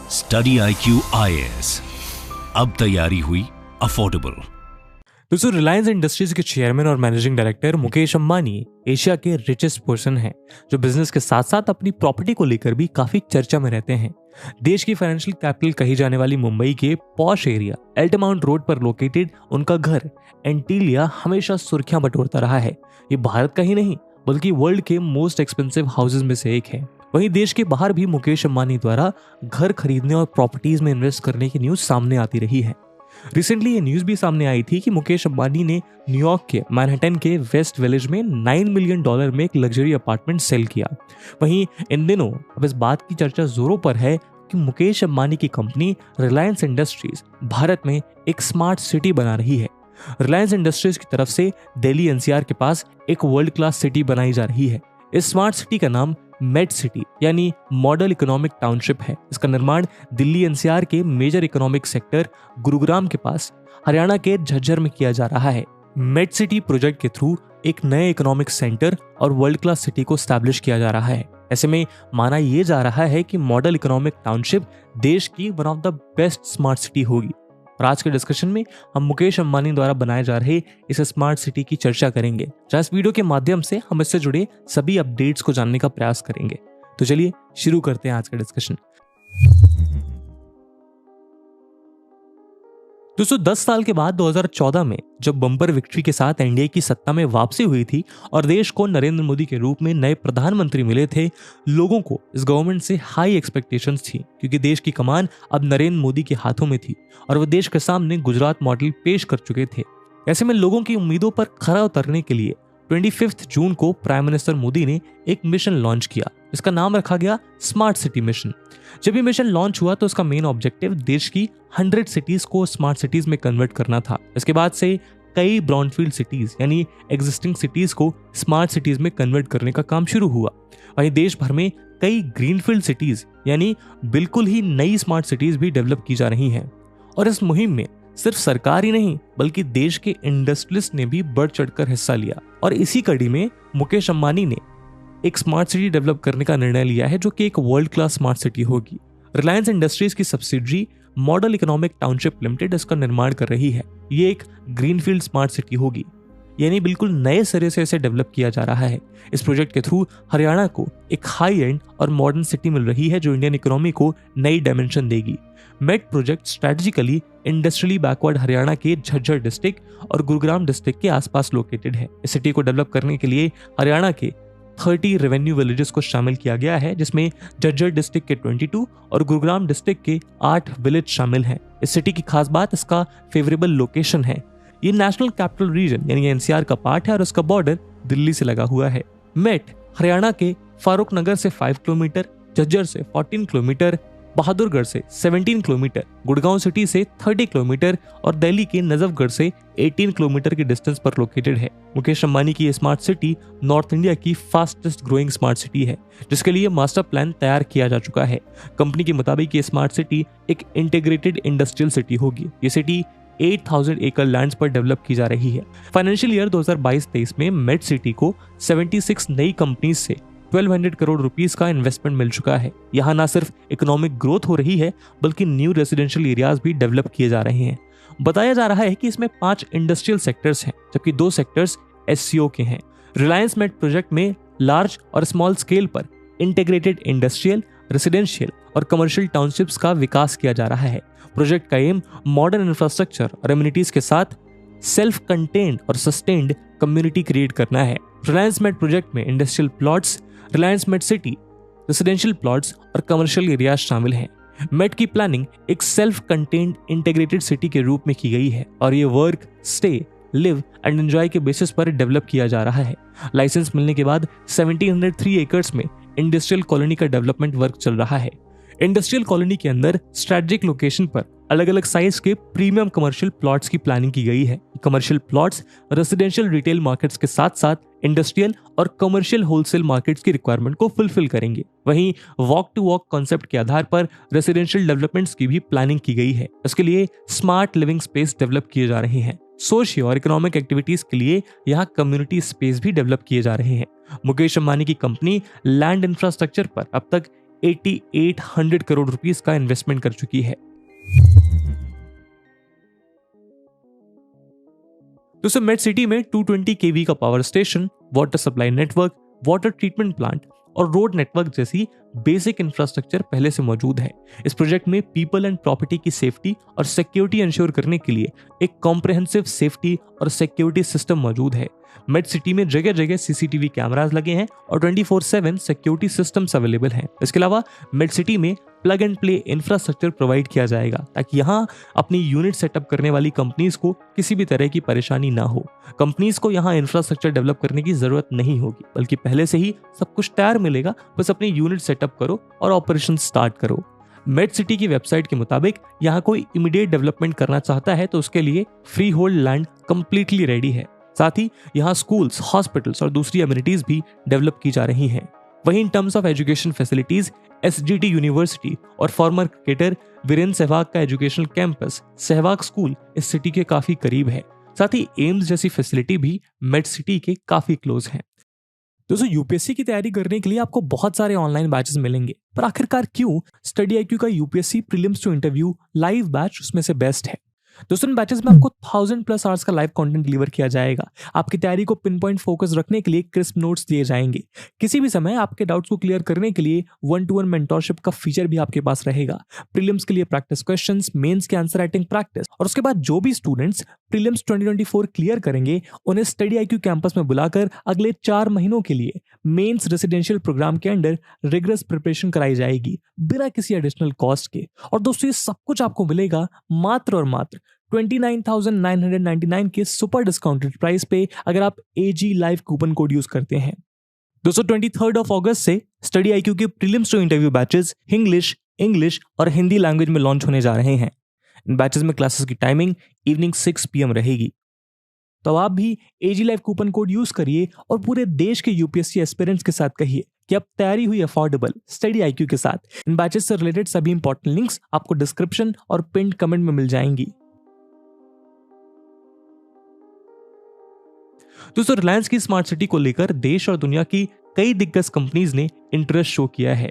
Study IQ IAS, अब तैयारी हुई अफोर्डेबल। दोस्तों, रिलायंस इंडस्ट्रीज के चेयरमैन और managing director Mukesh Ambani Asia के रिचेस्ट पर्सन हैं, जो बिजनेस के साथ साथ अपनी प्रॉपर्टी को लेकर भी काफी चर्चा में रहते हैं। देश की फाइनेंशियल कैपिटल कही जाने वाली मुंबई के पॉश एरिया एल्टमाउंट रोड पर लोकेटेड उनका घर एंटीलिया हमेशा सुर्खियां बटोरता रहा है। ये भारत का ही नहीं बल्कि वर्ल्ड के मोस्ट एक्सपेंसिव हाउसेज में से एक है। वहीं देश के बाहर भी मुकेश अंबानी द्वारा घर खरीदने और प्रॉपर्टीज में इन्वेस्ट करने की न्यूज सामने आती रही है। रिसेंटली ये न्यूज भी सामने आई थी कि मुकेश अंबानी ने न्यूयॉर्क के मैनहट्टन के वेस्ट विलेज में $9 मिलियन में एक लग्जरी अपार्टमेंट सेल किया। वहीं इन दिनों अब इस बात की चर्चा जोरों पर है कि मुकेश अंबानी की कंपनी रिलायंस इंडस्ट्रीज भारत में एक स्मार्ट सिटी बना रही है। रिलायंस इंडस्ट्रीज की तरफ से दिल्ली NCR के पास एक वर्ल्ड क्लास सिटी बनाई जा रही है। इस स्मार्ट सिटी का नाम मेट सिटी यानी मॉडल इकोनॉमिक टाउनशिप है। इसका निर्माण दिल्ली NCR के मेजर इकोनॉमिक सेक्टर गुरुग्राम के पास हरियाणा के झज्जर में किया जा रहा है। मेट सिटी प्रोजेक्ट के थ्रू एक नए इकोनॉमिक सेंटर और वर्ल्ड क्लास सिटी को स्टैब्लिश किया जा रहा है। ऐसे में माना यह जा रहा है कि मॉडल इकोनॉमिक टाउनशिप देश की one of the best smart city होगी। और आज के डिस्कशन में हम मुकेश अंबानी द्वारा बनाए जा रहे इस स्मार्ट सिटी की चर्चा करेंगे, जहां इस वीडियो के माध्यम से हम इससे जुड़े सभी अपडेट्स को जानने का प्रयास करेंगे। तो चलिए शुरू करते हैं आज का डिस्कशन। दोस्तों, 10 साल के बाद 2014 में जब बम्पर विक्ट्री के साथ एनडीए की सत्ता में वापसी हुई थी और देश को नरेंद्र मोदी के रूप में नए प्रधानमंत्री मिले थे, लोगों को इस गवर्नमेंट से हाई एक्सपेक्टेशंस थी, क्योंकि देश की कमान अब नरेंद्र मोदी के हाथों में थी और वो देश के सामने गुजरात मॉडल पेश कर चुके थे। ऐसे में लोगों की उम्मीदों पर खरा उतरने के लिए 25 जून को प्राइम मिनिस्टर मोदी ने एक मिशन लॉन्च किया। इसका नाम रखा गया स्मार्ट सिटी मिशन। जब ये मिशन लॉन्च हुआ तो इसका मेन ऑब्जेक्टिव देश की 100 सिटीज को स्मार्ट सिटीज में कन्वर्ट करना था। इसके बाद से कई ब्राउनफील्ड सिटीज यानी एग्जिस्टिंग सिटीज को स्मार्ट सिटीज में कन्वर्ट करने का काम शुरू हुआ। वहीं देश भर में कई ग्रीनफील्ड सिटीज यानी बिल्कुल ही नई स्मार्ट सिटीज भी डेवलप की जा रही हैं। और इस मुहिम में सिर्फ सरकार ही नहीं बल्कि देश के इंडस्ट्रियलिस्ट ने भी बढ़ चढ़कर हिस्सा लिया। और इसी कड़ी में मुकेश अंबानी ने एक स्मार्ट सिटी डेवलप करने का निर्णय लिया है, जो कि एक वर्ल्ड क्लास स्मार्ट सिटी होगी। रिलायंस इंडस्ट्रीज की subsidiary model economic township limited इसका निर्माण कर रही है। ये एक ग्रीनफील्ड स्मार्ट सिटी होगी, यानी बिल्कुल नए सिरे से इसे डेवलप किया जा रहा है। इस प्रोजेक्ट के थ्रू हरियाणा को एक हाई एंड और मॉडर्न सिटी मिल रही है, जो इंडियन इकोनॉमी को नई डायमेंशन देगी। MET project strategically industrially backward Haryana के झज्जर डिस्ट्रिक्ट और गुरुग्राम डिस्ट्रिक्ट के आसपास लोकेटेड है। इस सिटी को डेवलप करने के लिए हरियाणा के 30 रेवेन्यू विलेजेस को शामिल किया गया है, जिसमें झज्जर डिस्ट्रिक्ट के 22 और गुरुग्राम डिस्ट्रिक्ट के 8 विलेज शामिल हैं। इस सिटी की खास बात इसका फेवरेबल लोकेशन है। ये नेशनल कैपिटल रीजन यानी NCR का पार्ट है और उसका बॉर्डर दिल्ली से लगा हुआ है। मेट हरियाणा के फारूक नगर से 5 किलोमीटर, झज्जर से 14 किलोमीटर, बहादुरगढ़ से 17 किलोमीटर, गुड़गांव सिटी से 30 किलोमीटर और दिल्ली के नजफगढ़ से 18 किलोमीटर की डिस्टेंस पर लोकेटेड है। मुकेश अंबानी की ये स्मार्ट सिटी नॉर्थ इंडिया की फास्टेस्ट ग्रोइंग स्मार्ट सिटी है, जिसके लिए मास्टर प्लान तैयार किया जा चुका है। कंपनी के मुताबिक ये स्मार्ट सिटी एक इंटीग्रेटेड इंडस्ट्रियल सिटी होगी। ये सिटी 8000 एकड़ लैंड्स पर डेवलप की जा रही है। फाइनेंशियल ईयर 2022-23 में मेट सिटी को 76 नई कंपनीज से 1200 करोड़ रुपीस का इन्वेस्टमेंट मिल चुका है। यहाँ न सिर्फ इकोनॉमिक ग्रोथ हो रही है बल्कि न्यू रेजिडेंशियल एरियाज भी डेवलप किए जा रहे हैं। बताया जा रहा है कि इसमें 5 इंडस्ट्रियल सेक्टर्स हैं, जबकि 2 सेक्टर्स SCO के हैं। रिलायंस मेट प्रोजेक्ट में लार्ज और स्मॉल स्केल पर इंटीग्रेटेड इंडस्ट्रियल, रेसिडेंशियल और कमर्शियल टाउनशिप्स का विकास किया जा रहा है। प्रोजेक्ट का एम मॉडर्न इंफ्रास्ट्रक्चर और एमिनिटीज के साथ सेल्फ कंटेन्ड और सस्टेन्ड कम्युनिटी क्रिएट करना है। रिलायंस मेट प्रोजेक्ट में industrial plots, Reliance MET city, residential plots और कमर्शियल एरियाज शामिल हैं। मेट की प्लानिंग एक सेल्फ कंटेन्ड इंटीग्रेटेड सिटी के रूप में की गई है और ये work, stay, live and enjoy के बेसिस पर डेवलप किया जा रहा है। लाइसेंस मिलने के बाद 1703 एकर्स में इंडस्ट्रियल कॉलोनी का डेवलपमेंट वर्क चल रहा है। इंडस्ट्रियल कॉलोनी के अंदर स्ट्रेटेजिक लोकेशन पर अलग अलग साइज के प्रीमियम कमर्शियल प्लॉट्स की प्लानिंग की गई है। Commercial plots residential retail markets के साथ साथ इंडस्ट्रियल और कमर्शियल होलसेल मार्केट्स की रिक्वायरमेंट को फुलफिल करेंगे। वहीं वॉक टू वॉक कॉन्सेप्ट के आधार पर रेसिडेंशियल डेवलपमेंट्स की भी प्लानिंग की गई है। इसके लिए स्मार्ट लिविंग स्पेस डेवलप किए जा रहे हैं। सोशियो और इकोनॉमिक एक्टिविटीज के लिए यहाँ कम्युनिटी स्पेस भी डेवलप किए जा रहे हैं। मुकेश अंबानी की कंपनी लैंड इंफ्रास्ट्रक्चर पर अब तक 8800 करोड़ रुपीस का इन्वेस्टमेंट कर चुकी है। दोस्तों मेड सिटी में 220 kV का power station, water supply network, water treatment plant और रोड नेटवर्क जैसी बेसिक इंफ्रास्ट्रक्चर पहले से मौजूद है। इस प्रोजेक्ट में पीपल एंड प्रॉपर्टी की सेफ्टी और सिक्योरिटी इंश्योर करने के लिए एक कॉम्प्रिहेंसिव सेफ्टी और सिक्योरिटी सिस्टम मौजूद है। मेड सिटी में जगह जगह सीसीटीवी कैमरास लगे हैं और 24/7 सिक्योरिटी सिस्टम्स अवेलेबल हैं। इसके अलावा मेड सिटी में plug and play infrastructure provide किया जाएगा ताकि यहाँ अपनी यूनिट सेटअप करने वाली कंपनीज को किसी भी तरह की परेशानी ना हो। कंपनीज को यहाँ इंफ्रास्ट्रक्चर डेवलप करने की जरूरत नहीं होगी, बल्कि पहले से ही सब कुछ तैयार मिलेगा, बस अपनी यूनिट सेटअप करो और ऑपरेशन स्टार्ट करो। मेड सिटी की वेबसाइट के मुताबिक यहाँ कोई इमीडिएट डेवलपमेंट करना चाहता है तो उसके लिए free hold land completely ready है। साथ ही यहाँ स्कूल्स, हॉस्पिटल्स और दूसरी एमिनिटीज भी डेवलप की जा रही हैं। वहीं in terms of education facilities SGT university और फॉर्मर क्रिकेटर वीरेंद्र सहवाग का एजुकेशनल कैंपस सहवाग स्कूल इस सिटी के काफी करीब है। साथ ही एम्स जैसी फैसिलिटी भी मेड सिटी के काफी क्लोज है। दोस्तों यूपीएससी की तैयारी करने के लिए आपको बहुत सारे ऑनलाइन बैचेस मिलेंगे, पर आखिरकार क्यों स्टडी IQ का UPSC prelims to interview live batch उसमें से बेस्ट है? दोस्तों इन बैचेस में आपको 1000+ आवर्स का लाइव कंटेंट डिलीवर किया जाएगा। आपकी तैयारी को पिन पॉइंट फोकस रखने के लिए क्रिस्प नोट्स दिए जाएंगे। किसी भी समय आपके डाउट्स को क्लियर करने के लिए 1-to-1 मेंटोरशिप का फीचर भी आपके पास रहेगा। प्रीलिम्स के लिए प्रैक्टिस क्वेश्चंस, मेंस के आंसर राइटिंग प्रैक्टिस और उसके बाद जो भी स्टूडेंट्स प्रीलिम्स 2024 क्लियर करेंगे उन्हें स्टडी IQ कैंपस में बुलाकर अगले 4 महीनों के लिए मेंस रेसिडेंशियल प्रोग्राम के अंडर रिगरस प्रिपरेशन कराई जाएगी बिना किसी एडिशनल कॉस्ट के। और दोस्तों ये सब कुछ आपको मिलेगा मात्र और मात्र 29,999 के सुपर डिस्काउंटेड प्राइस पे अगर आप AG live coupon code use करते हैं। दोस्तों 23 अगस्त से स्टडी IQ के prelims to interview batches English और हिंदी लैंग्वेज में लॉन्च होने जा रहे हैं। इन बैचेस में क्लासेस की टाइमिंग इवनिंग 6 PM रहेगी। तो आप भी AG live coupon code use करिए और पूरे देश के यूपीएससी एस्पिरेंट्स के साथ कहिए कि अब तैयारी हुई अफोर्डेबल स्टडी IQ के साथ। इन बैचेस से रिलेटेड सभी इंपॉर्टेंट लिंक्स आपको डिस्क्रिप्शन और पिन्ड कमेंट में मिल जाएंगी। दोस्तों रिलायंस की स्मार्ट सिटी को लेकर देश और दुनिया की कई दिग्गज कंपनीज ने इंटरेस्ट शो किया है।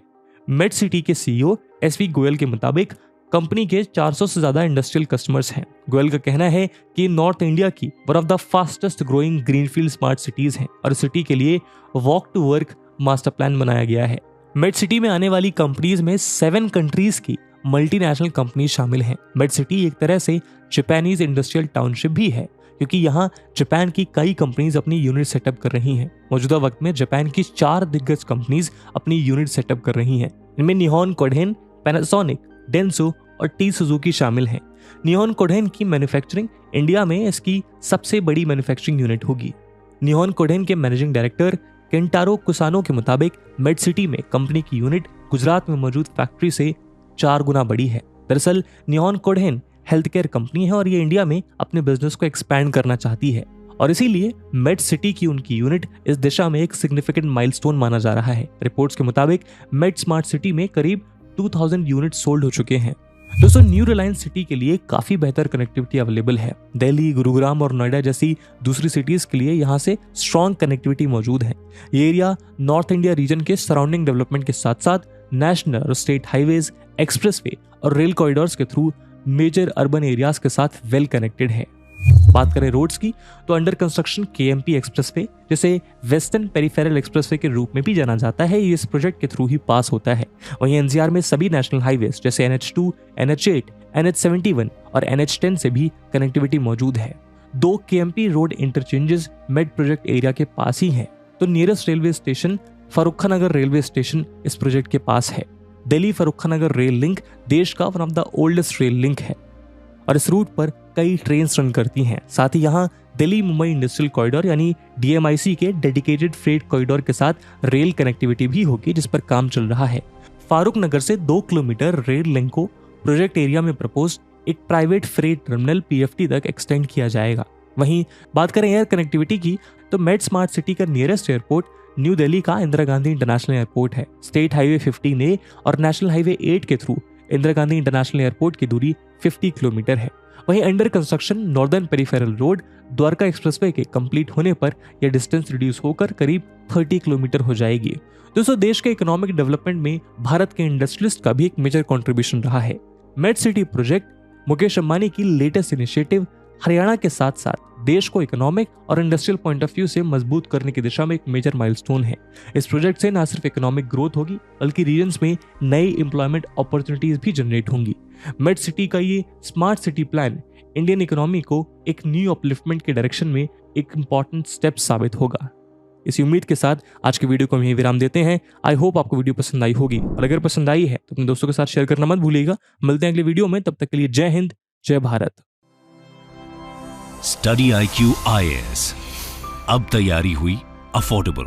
मेड सिटी के CEO SV गोयल के मुताबिक कंपनी के 400 से ज्यादा इंडस्ट्रियल कस्टमर्स हैं। गोयल का कहना है कि नॉर्थ इंडिया की one of the fastest growing greenfield smart cities हैं और सिटी के लिए walk to work master plan बनाया गया है। मेड सिटी में आने वाली कंपनीज में 7 कंट्रीज की मल्टीनेशनल कंपनी शामिल हैं। मेड सिटी एक तरह से जापानीज इंडस्ट्रियल टाउनशिप भी है क्योंकि यहाँ जापान की कई कंपनीज अपनी यूनिट सेटअप कर रही हैं। मौजूदा वक्त में जापान की 4 दिग्गज कंपनीज अपनी यूनिट सेटअप कर रही हैं। इनमें निहॉन कोडेन, पैनासोनिक, डेंसो और टी सुजुकी शामिल हैं। निहॉन कोडेन की मैन्युफैक्चरिंग इंडिया में इसकी सबसे बड़ी मैन्युफैक्चरिंग यूनिट होगी। निहॉन कोडेन के मैनेजिंग डायरेक्टर केंटारो कुसानो के मुताबिक मेड सिटी में कंपनी की यूनिट गुजरात में मौजूद फैक्ट्री से 4 गुना बड़ी है। दरअसल निहॉन कोडेन हेल्थ केयर कंपनी है और ये इंडिया में अपने बिजनेस को एक्सपैंड करना चाहती है और इसीलिए मेड सिटी की उनकी यूनिट इस दिशा में एक सिग्निफिकेंट माइलस्टोन माना जा रहा है। रिपोर्ट्स के मुताबिक मेड स्मार्ट सिटी में करीब 2000 यूनिट सोल्ड हो चुके हैं। दोस्तों न्यू रिलायंस सिटी के लिए काफी बेहतर कनेक्टिविटी अवेलेबल है। दिल्ली, गुरुग्राम और नोएडा जैसी दूसरी सिटीज के लिए यहाँ से स्ट्रॉन्ग कनेक्टिविटी मौजूद है। ये एरिया नॉर्थ इंडिया रीजन के सराउंडिंग डेवलपमेंट के साथ साथ नेशनल और स्टेट हाईवेज, एक्सप्रेसवे और रेल कॉरिडोर्स के थ्रू मेजर अर्बन एरियाज के साथ वेल कनेक्टेड है। बात करें रोड्स की तो अंडर कंस्ट्रक्शन KMP एक्सप्रेसवे, जिसे वेस्टर्न पेरिफेरल एक्सप्रेसवे के रूप में भी जाना जाता है, ये इस प्रोजेक्ट के थ्रू ही पास होता है। वहीं NCR में सभी नेशनल हाईवेज जैसे NH2, NH8, NH71 और NH10 से भी कनेक्टिविटी मौजूद है। 2 KMP road interchanges made project area के पास ही है। तो नियरेस्ट रेलवे स्टेशन फर्रुखा नगर रेलवे स्टेशन इस प्रोजेक्ट के पास है। दिल्ली फर्रुखा नगर रेल लिंक देश का one of the oldest rail link है और इस रूट पर कई ट्रेन रन करती हैं। साथ ही यहाँ दिल्ली मुंबई इंडस्ट्रियल कॉरिडोर यानी DMIC के डेडिकेटेड फ्रेट कॉरिडोर के साथ रेल कनेक्टिविटी भी होगी, जिस पर काम चल रहा है। फारूक नगर से 2 किलोमीटर रेल लिंक को प्रोजेक्ट एरिया में प्रपोज एक प्राइवेट फ्रेट टर्मिनल PFT तक एक्सटेंड किया जाएगा। वहीं बात करें एयर कनेक्टिविटी की तो मेड स्मार्ट सिटी का नियरेस्ट एयरपोर्ट न्यू दिल्ली का इंदिरा गांधी इंटरनेशनल एयरपोर्ट है। स्टेट हाईवे 15A और नेशनल हाईवे 8 के through Indira Gandhi international airport की दूरी 50 किलोमीटर है। वहीं under construction northern peripheral road Dwarka expressway के कंप्लीट होने पर यह डिस्टेंस रिड्यूस होकर करीब 30 किलोमीटर हो जाएगी। दोस्तों, देश के इकोनॉमिक डेवलपमेंट में भारत के इंडस्ट्रियलिस्ट का भी एक मेजर कंट्रीब्यूशन रहा है। Made city project Mukesh Ambani की लेटेस्ट इनिशिएटिव हरियाणा के साथ साथ देश को इकोनॉमिक और इंडस्ट्रियल पॉइंट ऑफ व्यू से मजबूत करने की दिशा में एक मेजर माइलस्टोन है। इस प्रोजेक्ट से न सिर्फ इकोनॉमिक ग्रोथ होगी बल्कि रीजन्स में नई एम्प्लॉयमेंट अपॉर्चुनिटीज भी जनरेट होंगी। मेड सिटी का ये smart city plan Indian economy को एक न्यू अपलिफ्टमेंट के डायरेक्शन में एक इंपॉर्टेंट स्टेप साबित होगा। इसी उम्मीद के साथ आज के वीडियो को हम यहीं विराम देते हैं। आई होप आपको वीडियो पसंद आई होगी और अगर पसंद आई है तो अपने दोस्तों के साथ शेयर करना मत भूलिएगा। मिलते हैं अगले वीडियो में, तब तक के लिए जय हिंद, जय भारत। स्टडी IQ IAS, अब तैयारी हुई अफोर्डेबल।